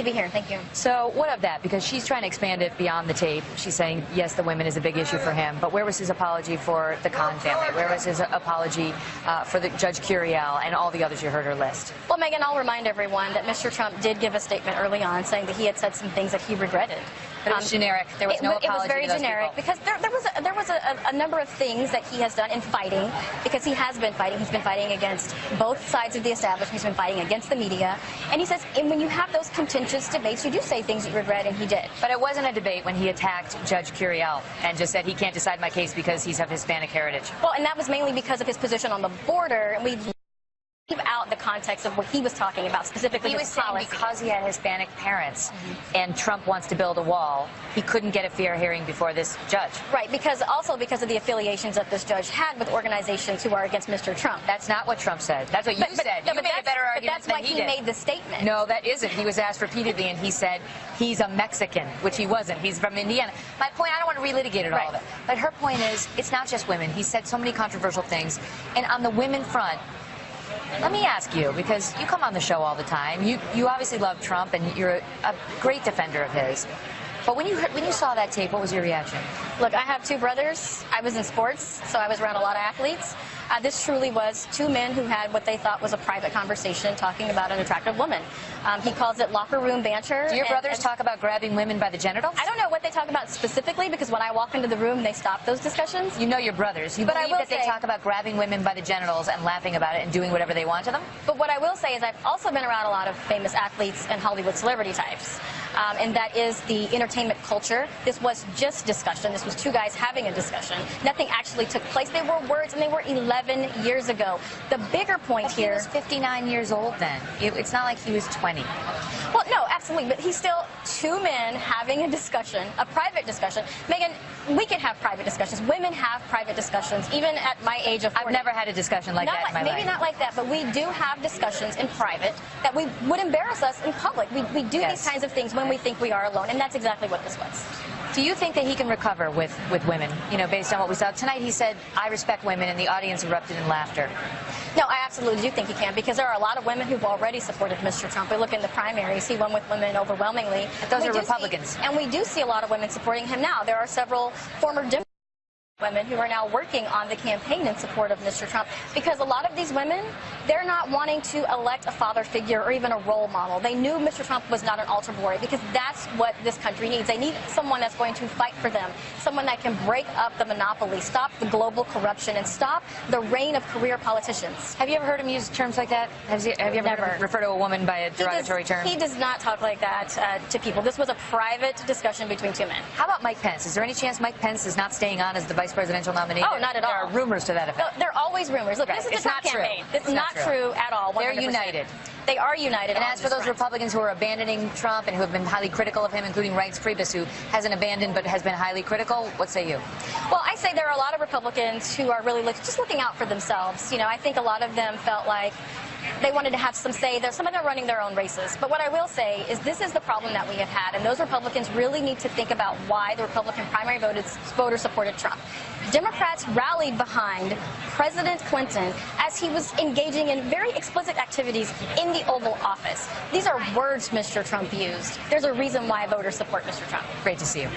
be here. Thank you. So what of that? Because she's trying to expand it beyond the tape. She's saying, yes, the women is a big issue for him, but where was his apology for the Khan family? Where was his apology for the Judge Curiel and all the others you heard her list? Well, Megyn, I'll remind everyone that Mr. Trump did give a statement early on saying that he had said some things that he regretted. But it was generic. There was no apology. It was very generic because there was a number of things that he has done in fighting, because he has been fighting. He's been fighting against both sides of the establishment. He's been fighting against the media. And he says, and when you have those contentious debates, you do say things you regret, and he did. But it wasn't a debate when he attacked Judge Curiel and just said he can't decide my case because he's of Hispanic heritage. Well, and that was mainly because of his position on the border, and we leave out the context of what he was talking about, specifically he was saying because he had Hispanic parents and Trump wants to build a wall, he couldn't get a fair hearing before this judge. Right, because of the affiliations that this judge had with organizations who are against Mr. Trump. That's not what Trump said. That's what you said. You made a better argument than he did. That's why he made the statement. No, that isn't. He was asked repeatedly, and he said he's a Mexican, which he wasn't. He's from Indiana. My point, I don't want to relitigate it all of it, but her point is, it's not just women. He said so many controversial things, and on the women front, let me ask you, because you come on the show all the time. You obviously love Trump, and you're a great defender of his. But when you saw that tape, what was your reaction? Look, I have two brothers. I was in sports, so I was around a lot of athletes. This truly was two men who had what they thought was a private conversation talking about an attractive woman. He calls it locker room banter. Do your brothers talk about grabbing women by the genitals? I don't know what they talk about specifically, because when I walk into the room, they stop those discussions. You know your brothers. You believe that they talk about grabbing women by the genitals and laughing about it and doing whatever they want to them? But what I will say is I've also been around a lot of famous athletes and Hollywood celebrity types. And that is the entertainment culture. This was just discussion. This was two guys having a discussion. Nothing actually took place. They were words, and they were 11 years ago. The bigger point here... He was 59 years old then. It's not like he was 20. Well, no, absolutely. But he's still two men having a discussion, a private discussion. Megyn, we can have private discussions. Women have private discussions, even at my age of 40. I've never had a discussion like that in my life. Maybe not like that, but we do have discussions in private that would embarrass us in public. We do these kinds of things when we think we are alone, and that's exactly what this was. Do you think that he can recover with women, based on what we saw? Tonight he said, I respect women, and the audience erupted in laughter. No, I absolutely do think he can, because there are a lot of women who've already supported Mr. Trump. We look in the primaries, he won with women overwhelmingly. But those are Republicans. And we do see a lot of women supporting him now. There are several former Democrats, women who are now working on the campaign in support of Mr. Trump, because a lot of these women, they're not wanting to elect a father figure or even a role model. They knew Mr. Trump was not an altar boy, because that's what this country needs. They need someone that's going to fight for them, someone that can break up the monopoly, stop the global corruption, and stop the reign of career politicians. Have you ever heard him use terms like that? Have you ever heard him refer to a woman by a derogatory term? He does not talk like that to people. This was a private discussion between two men. How about Mike Pence? Is there any chance Mike Pence is not staying on as the vice presidential nominee? Oh, not at all. There are rumors to that effect. No, there are always rumors. Look, this is the Trump campaign. It's not true at all. 100%. They're united. They are united. And as for those Republicans who are abandoning Trump and who have been highly critical of him, including Reince Priebus, who hasn't abandoned but has been highly critical, what say you? Well, I say there are a lot of Republicans who are really just looking out for themselves. I think a lot of them felt like they wanted to have some say. Some of them are running their own races. But what I will say is this is the problem that we have had, and those Republicans really need to think about why the Republican primary voters supported Trump. Democrats rallied behind President Clinton as he was engaging in very explicit activities in the Oval Office. These are words Mr. Trump used. There's a reason why voters support Mr. Trump. Great to see you.